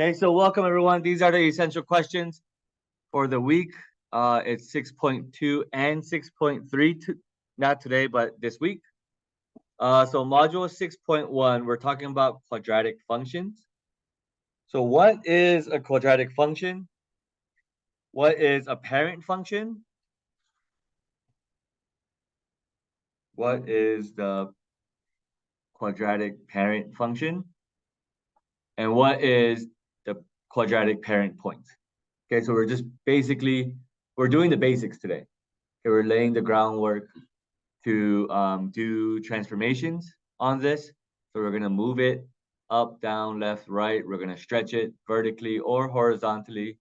Okay, so welcome everyone. These are the essential questions for the week. It's 6.2 and 6.3, not today, but this week. So module 6.1, we're talking about quadratic functions. So what is a quadratic function? What is a parent function? What is the quadratic parent function? And what is the quadratic parent point? Okay, so we're just we're doing the basics today. Okay, we're laying the groundwork to do transformations on this. So we're going to move it up, down, left, right. We're going to stretch it vertically or horizontally,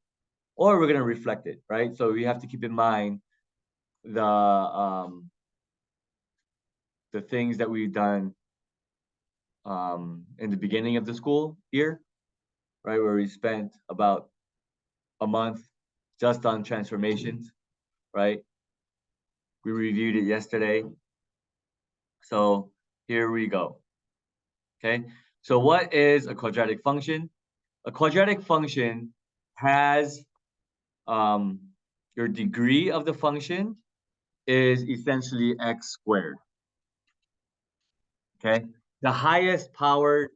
or we're going to reflect it, right? So we have to keep in mind the things that we've done in the beginning of the school year, right? Where we spent about a month just on transformations, right? We reviewed it yesterday. So here we go. Okay, so what is a quadratic function? A quadratic function has your degree of the function is essentially x squared. Okay, the highest powered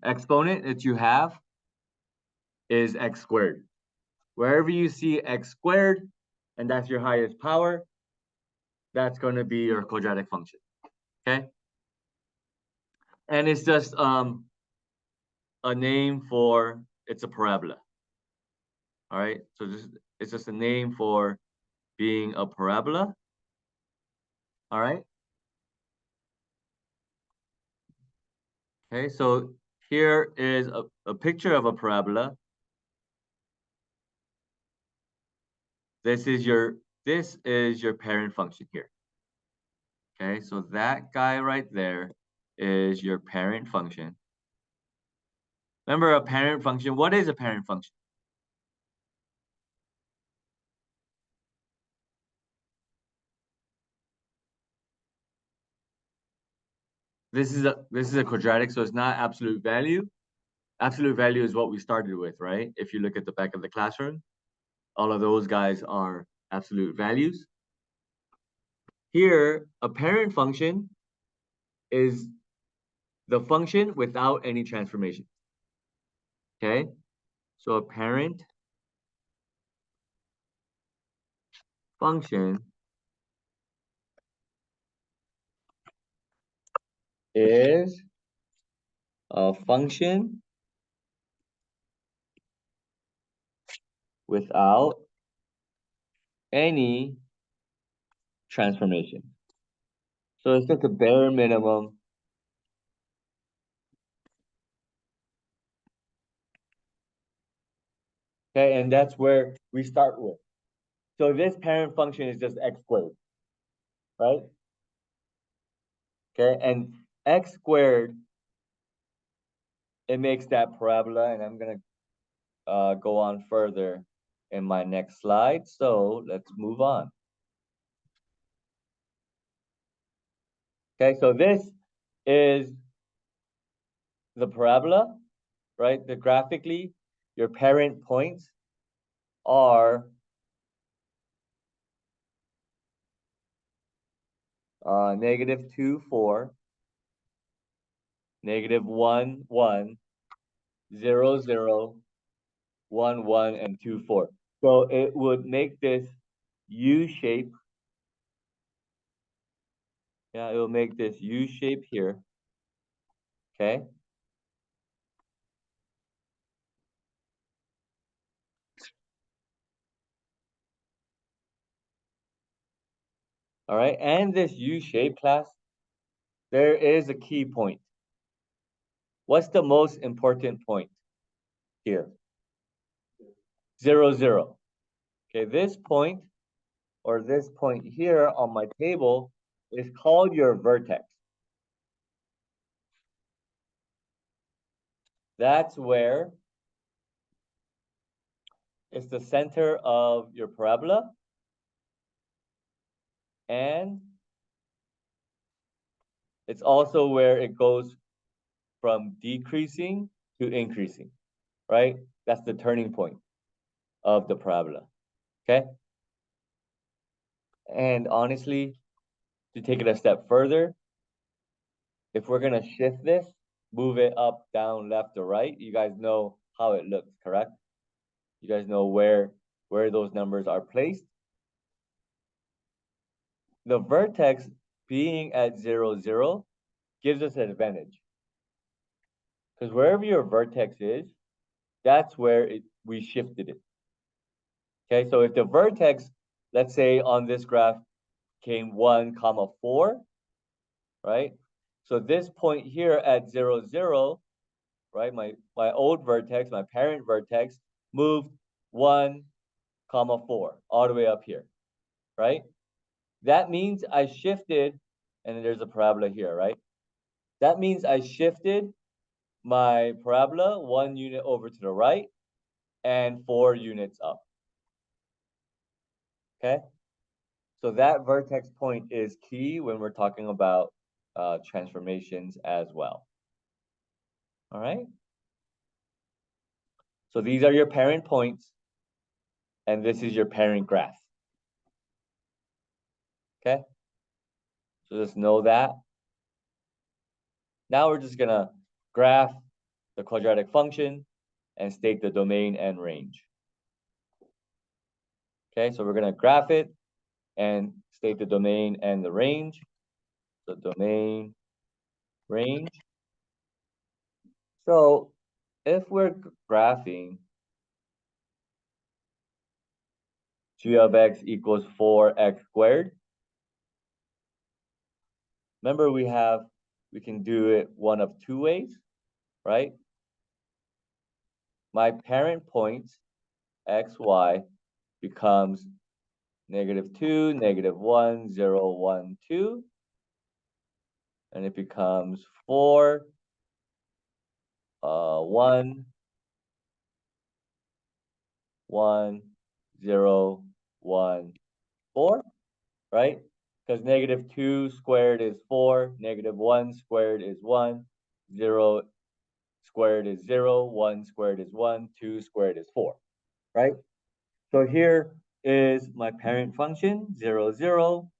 exponent that you have is x squared. Wherever you see x squared, and that's your highest power, that's going to be your quadratic function. Okay, and it's just a name for it's a parabola. All right, so it's just a name for being a parabola. All right. Okay, so here is a picture of a parabola. This is your parent function here. Okay, so that guy right there is your parent function. Remember a parent function. What is a parent function? This is a quadratic, so it's not absolute value. Absolute value is what we started with, right? If you look at the back of the classroom, all of those guys are absolute values. Here, a parent function is the function without any transformation. Okay, so a parent function is a function without any transformation. So it's just a bare minimum. Okay, and that's where we start with. So this parent function is just x squared, right? Okay, and x squared, it makes that parabola, and I'm gonna go on further in my next slide. So let's move on. Okay, so this is the parabola, right? The graphically, your parent points are -2, 4, -1, 1, 0, 0, 1, 1, and 2, 4. So it would make this U shape. Yeah, it will make this U shape here. Okay. All right, and this U shape class, there is a key point. What's the most important point here? 0, 0. Okay, this point or this point here on my table is called your vertex. That's where it's the center of your parabola, and it's also where it goes from decreasing to increasing, right? That's the turning point of the parabola, okay? And honestly, to take it a step further, if we're gonna shift this, move it up, down, left, or right, you guys know how it looks, correct? You guys know where those numbers are placed. The vertex being at 0, 0 gives us an advantage. Because wherever your vertex is, that's where we shifted it. Okay, so if the vertex, let's say on this graph, came 1, 4, right? So this point here at 0, 0, right? My old vertex, my parent vertex, moved 1, 4, all the way up here, right? That means I shifted, and then there's a parabola here, right? That means I shifted my parabola 1 unit over to the right and 4 units up. Okay? So that vertex point is key when we're talking about transformations as well. All right? So these are your parent points, and this is your parent graph. Okay? So just know that. Now we're just going to graph the quadratic function and state the domain and range. Okay, so we're going to graph it and state the domain and the range. So domain, range. So if we're graphing g of x equals 4x squared, remember we can do it one of two ways, right? My parent point, xy, becomes -2, -1, 0, 1, 2. And it becomes 4, 1, 1, 0, 1, 4, right? Because -2 squared is 4, -1 squared is 1, 0 squared is 0, 1 squared is 1, 2 squared is 4, right? So here is my parent function, 0, 0,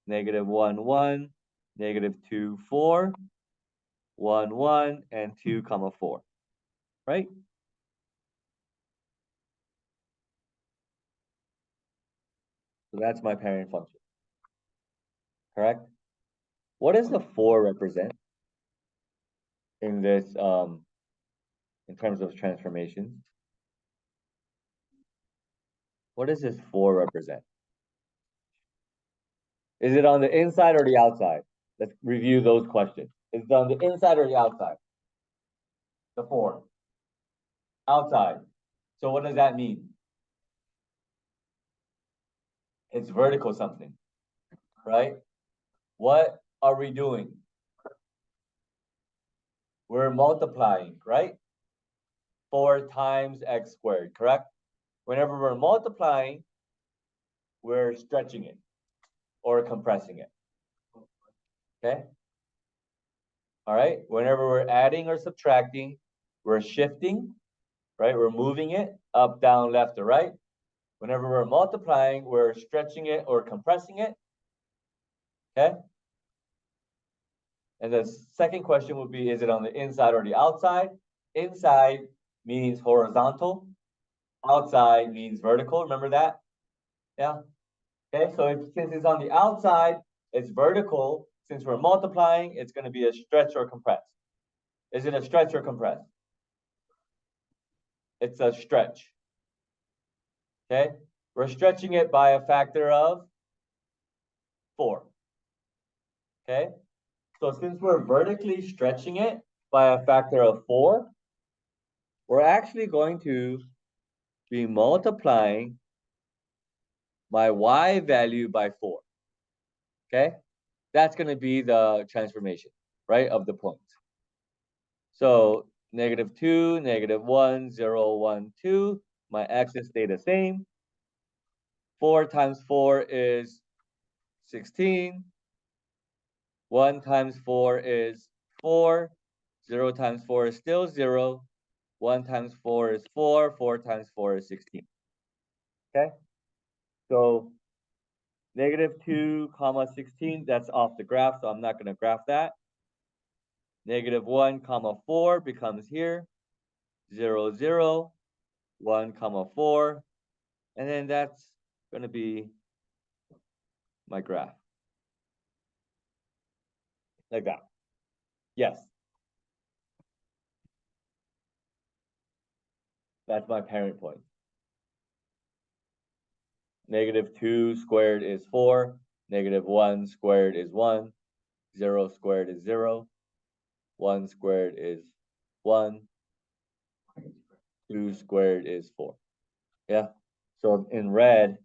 -1, 1, -2, 4, 1, 1, and 2, 4, right? So that's my parent function, correct? What does the 4 represent in this, in terms of transformations? What does this 4 represent? Is it on the inside or the outside? Let's review those questions. Is it on the inside or the outside? The 4. Outside. So what does that mean? It's vertical something, right? What are we doing? We're multiplying, right? 4 times x squared, correct? Whenever we're multiplying, we're stretching it or compressing it, okay? All right, whenever we're adding or subtracting, we're shifting, right? We're moving it up, down, left, or right. Whenever we're multiplying, we're stretching it or compressing it, okay? And the second question would be, is it on the inside or the outside? Inside means horizontal. Outside means vertical. Remember that? Yeah. Okay, so since it's on the outside, it's vertical. Since we're multiplying, it's going to be a stretch or compress. Is it a stretch or compress? It's a stretch. Okay, we're stretching it by a factor of 4. Okay, so since we're vertically stretching it by a factor of 4, we're actually going to be multiplying my y value by 4. Okay, that's going to be the transformation, right, of the point. So -2, -1, 0, 1, 2. My axis stay the same. 4 times 4 is 16. 1 times 4 is 4. 0 times 4 is still 0. 1 times 4 is 4. 4 times 4 is 16. Okay? So -2, 16, that's off the graph, so I'm not going to graph that. -1, 4 becomes here. 0, 0, 1, 4. And then that's going to be my graph. Like that. Yes. That's my parent point. -2 squared is 4. -1 squared is 1. 0 squared is 0. 1 squared is 1. 2 squared is 4. Yeah. So in red,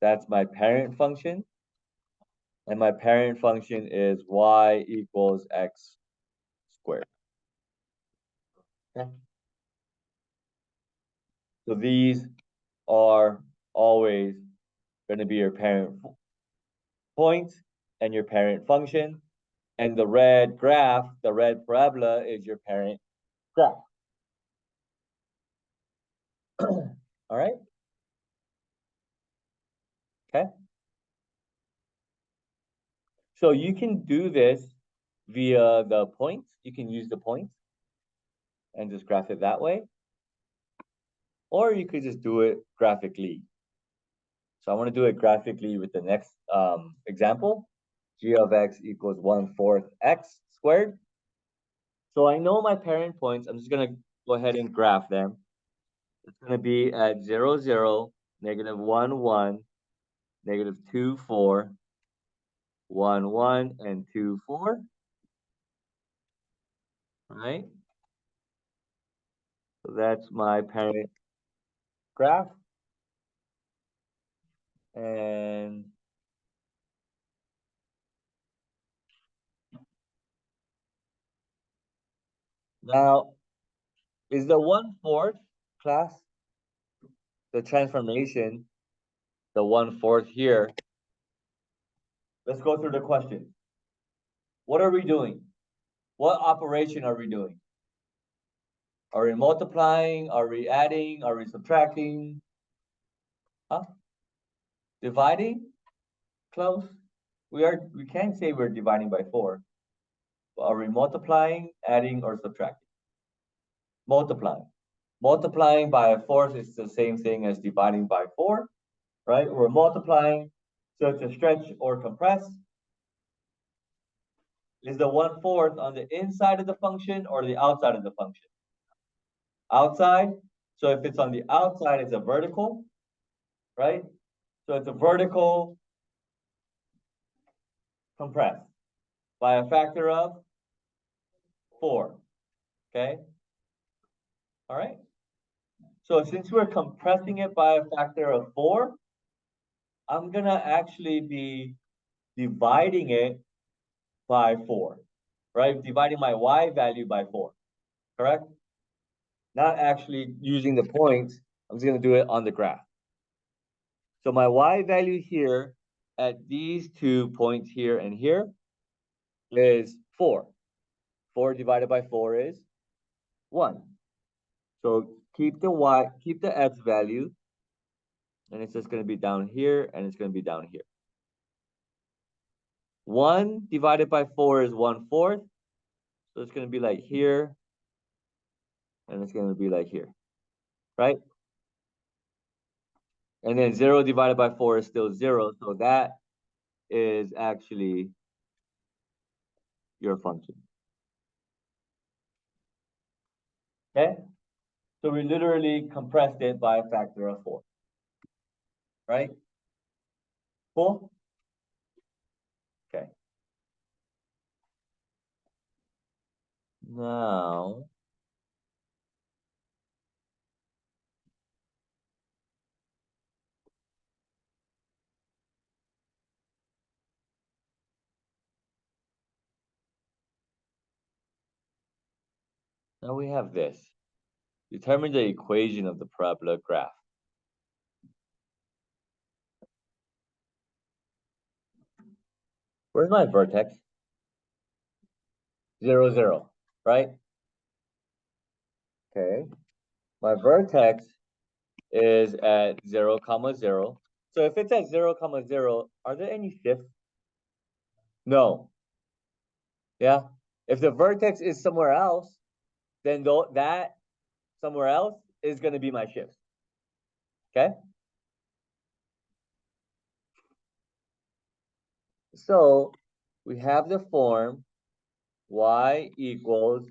that's my parent function. And my parent function is y equals x squared. Okay. So these are always going to be your parent point and your parent function. And the red graph, the red parabola, is your parent graph. All right? Okay. So you can do this via the points. You can use the points and just graph it that way. Or you could just do it graphically. So I want to do it graphically with the next example. G of x equals 1/4 x squared. So I know my parent points. I'm just going to go ahead and graph them. It's going to be at 0, 0, -1, 1, -2, 4, 1, 1, and 2, 4. Right? So that's my parent graph. And now, is the 1/4 class, the transformation, the 1/4 here? Let's go through the question. What are we doing? What operation are we doing? Are we multiplying? Are we adding? Are we subtracting? Huh? Dividing? Close. We can't say we're dividing by 4. But are we multiplying, adding, or subtracting? Multiplying. Multiplying by a fourth is the same thing as dividing by 4, right? We're multiplying, so to stretch or compress. Is the 1/4 on the inside of the function or the outside of the function? Outside. So if it's on the outside, it's a vertical, right? So it's a vertical compress by a factor of 4. Okay. All right. So since we're compressing it by a factor of 4, I'm going to actually be dividing it by 4, right? Dividing my y value by 4, correct? Not actually using the points. I'm just going to do it on the graph. So my y value here at these 2 points here and here is 4. 4 divided by 4 is 1. So keep the x value, and it's just going to be down here, and it's going to be down here. 1 divided by 4 is 1/4. So it's going to be like here, and it's going to be like here, right? And then 0 divided by 4 is still 0. So that is actually your function. Okay? So we literally compressed it by a factor of 4. Right? Cool? Okay. Now, we have this. Determine the equation of the parabola graph. Where's my vertex? 0, 0, right? Okay. My vertex is at 0, comma 0. So if it's at 0, comma 0, are there any shifts? No. Yeah. If the vertex is somewhere else, then that somewhere else is going to be my shift. Okay. So we have the form y equals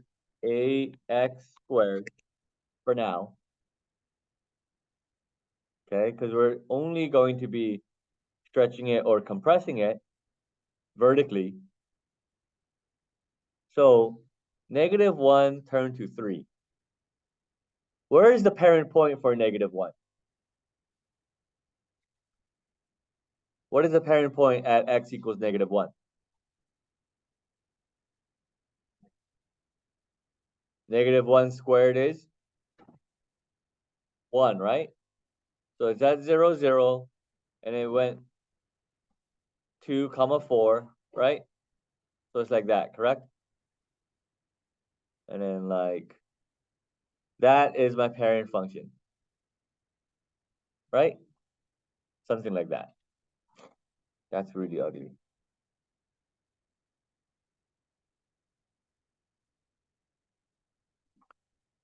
ax squared for now. Okay, because we're only going to be stretching it or compressing it vertically. So -1 turned to 3. Where is the parent point for -1? What is the parent point at x equals -1? -1 squared is 1, right? So it's at 0, 0, and it went 2, comma 4, right? So it's like that, correct? And then like, that is my parent function, right? Something like that. That's really ugly.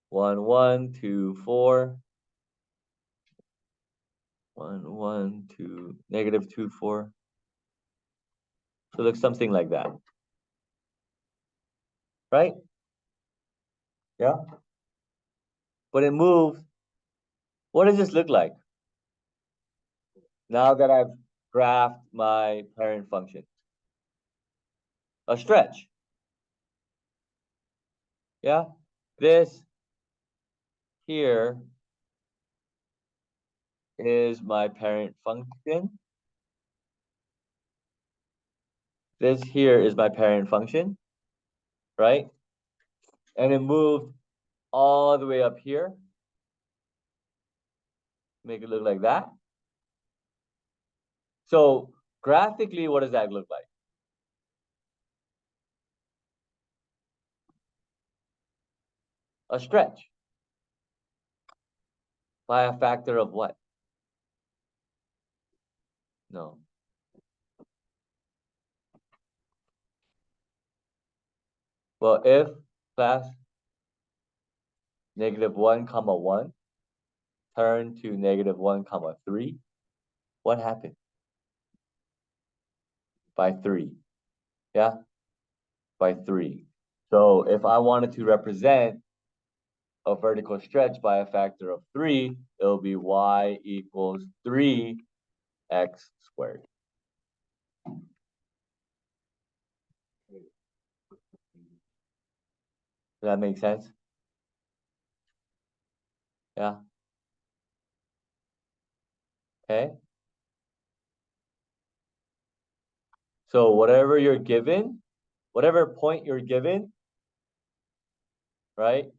One, 1, 2, 4. 1, 1, 2, -2, 4. So it looks something like that, right? Yeah. But it moves. What does this look like? Now that I've graphed my parent function. A stretch. Yeah. This here is my parent function. This here is my parent function, right? And it moved all the way up here. Make it look like that. So graphically, what does that look like? A stretch. By a factor of what? No. Well, if class -1, comma 1 turn to -1, comma 3, what happened? By 3. Yeah, by 3. So if I wanted to represent a vertical stretch by a factor of 3, it'll be y equals 3x squared. Does that make sense? Yeah. Okay. So whatever you're given, whatever point you're given, right?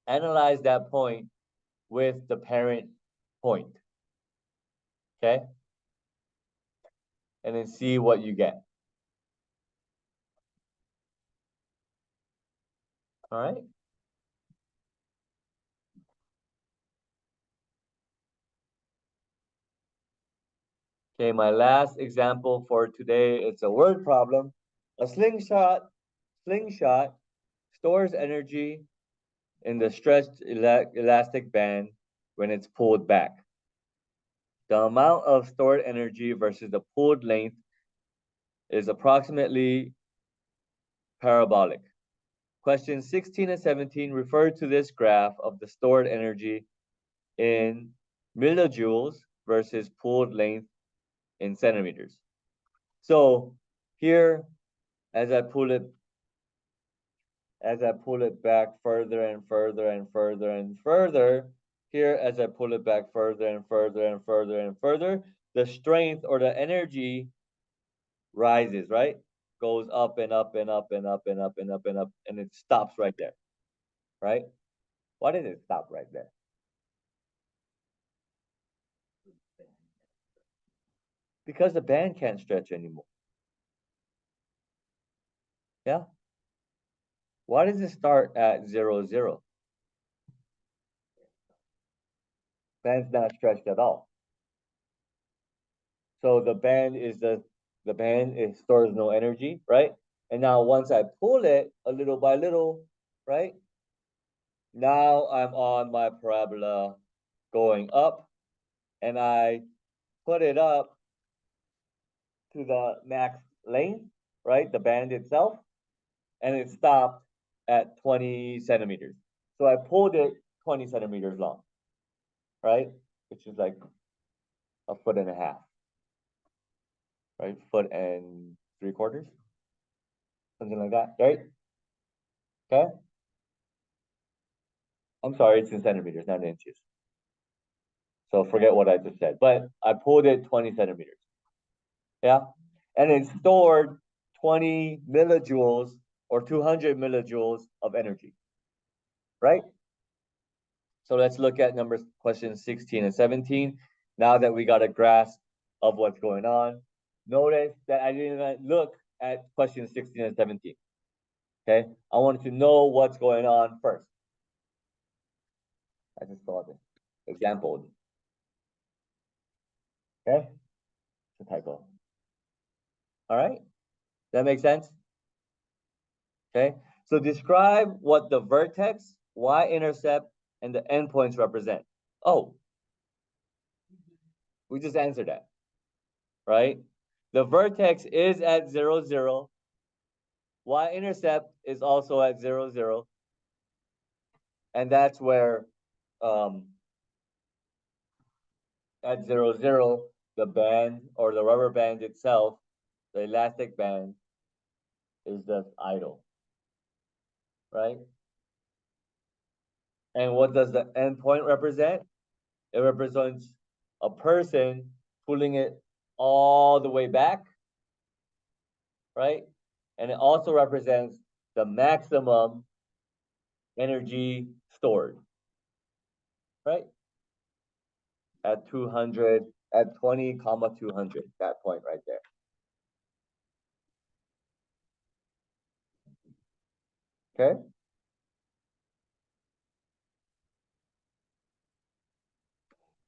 Analyze that point with the parent point. Okay? And then see what you get. All right? Okay, my last example for today, it's a word problem. A slingshot stores energy in the stretched elastic band when it's pulled back. The amount of stored energy versus the pulled length is approximately parabolic. Questions 16 and 17 refer to this graph of the stored energy in millijoules versus pulled length in centimeters. So here, as I pull it back further and further and further and further, here as I pull it back further and further and further and further, the strength or the energy rises, right? Goes up and up and up and up and up and up and up, and it stops right there, right? Why did it stop right there? Because the band can't stretch anymore. Yeah. Why does it start at 0, 0? Band's not stretched at all. So the band stores no energy, right? And now once I pull it a little by little, right? Now I'm on my parabola going up, and I put it up to the max length, right? The band itself, and it stopped at 20 centimeters. So I pulled it 20 centimeters long, right? Which is like a foot and a half, right? Foot and 3/4, something like that, right? Okay. I'm sorry, it's in centimeters, not in inches. So forget what I just said. But I pulled it 20 centimeters. Yeah. And it stored 20 millijoules or 200 millijoules of energy. Right? So let's look at numbers questions 16 and 17. Now that we got a grasp of what's going on, notice that I didn't look at questions 16 and 17. Okay. I wanted to know what's going on first. I just saw this example. Okay. It's a typo. All right. That makes sense? Okay. So describe what the vertex, y-intercept, and the endpoints represent. Oh, we just answered that, right? The vertex is at 0, 0. Y-intercept is also at 0, 0. And that's where at 0, 0, the band or the rubber band itself, the elastic band, is just idle, right? And what does the endpoint represent? It represents a person pulling it all the way back, right? And it also represents the maximum energy stored, right? At 200, at 20 comma 200, that point right there. Okay.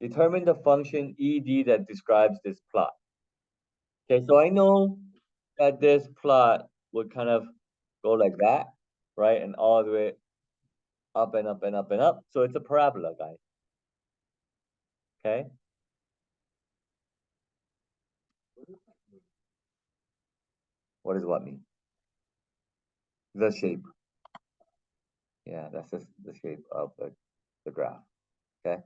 Determine the function ED that describes this plot. Okay, so I know that this plot would kind of go like that, right? And all the way up and up and up and up. So it's a parabola, guys. Okay. What does what mean? The shape. Yeah, that's just the shape of the graph. Okay.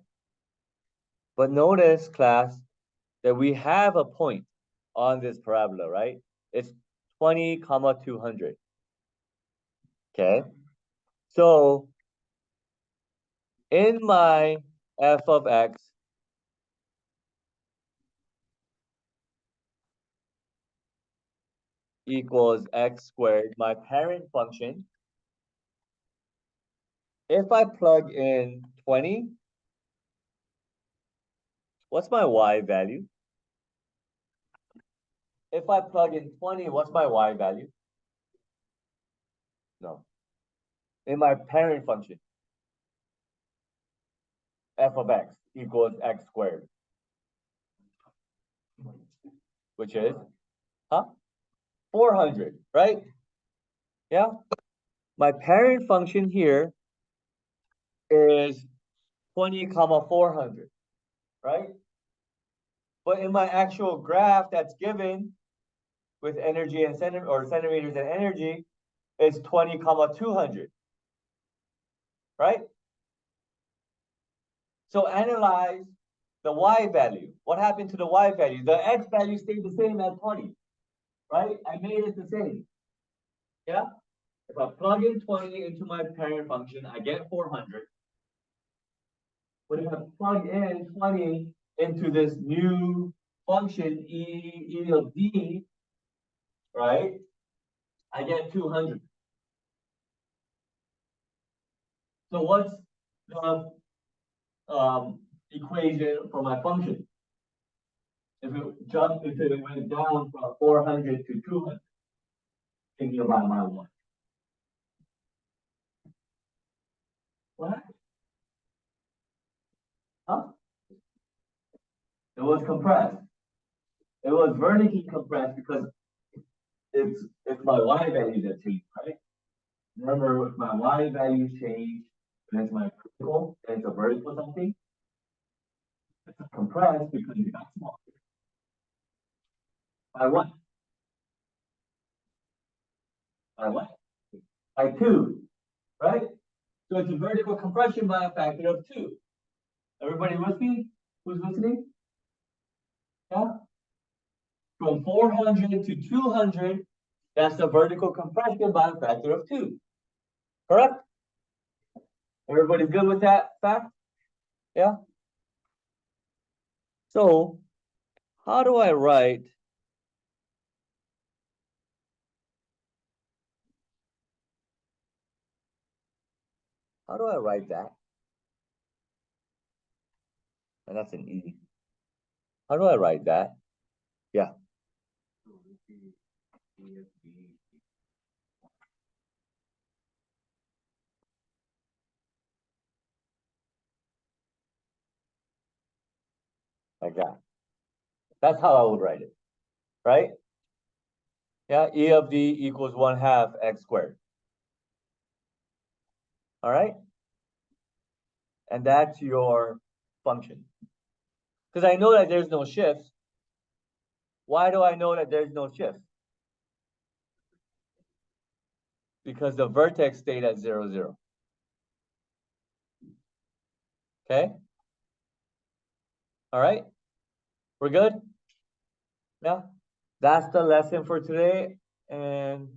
But notice, class, that we have a point on this parabola, right? It's 20 comma 200. Okay. So in my f of x equals x squared, my parent function, if I plug in 20, what's my y value? If I plug in 20, what's my y value? No. In my parent function, f of x equals x squared, which is, 400, right? Yeah. My parent function here is 20 comma 400, right? But in my actual graph that's given with energy and centimeters and energy, it's 20 comma 200, right? So analyze the y value. What happened to the y value? The x value stayed the same at 20, right? I made it the same. Yeah? If I plug in 20 into my parent function, I get 400. But if I plug in 20 into this new function, e of d, right, I get 200. So what's the equation for my function? If it went down from 400 to 200, thinking about my one. It was compressed. It was vertically compressed because it's my y value that changed, right? Remember, if my y value changed, and it's my vertical, and it's a vertical something, it's compressed because it got smaller. By what? By what? By 2, right? So it's a vertical compression by a factor of 2. Everybody with me? Who's listening? Yeah? From 400 to 200, that's the vertical compression by a factor of 2. Correct? Everybody good with that fact? Yeah? So, how do I write that? And that's an E. How do I write that? Yeah. Like that. That's how I would write it, right? Yeah, E of D equals 1/2 x squared. All right? And that's your function. Because I know that there's no shifts. Why do I know that there's no shift? Because the vertex stayed at 0, 0. Okay? All right? We're good? Yeah? That's the lesson for today. And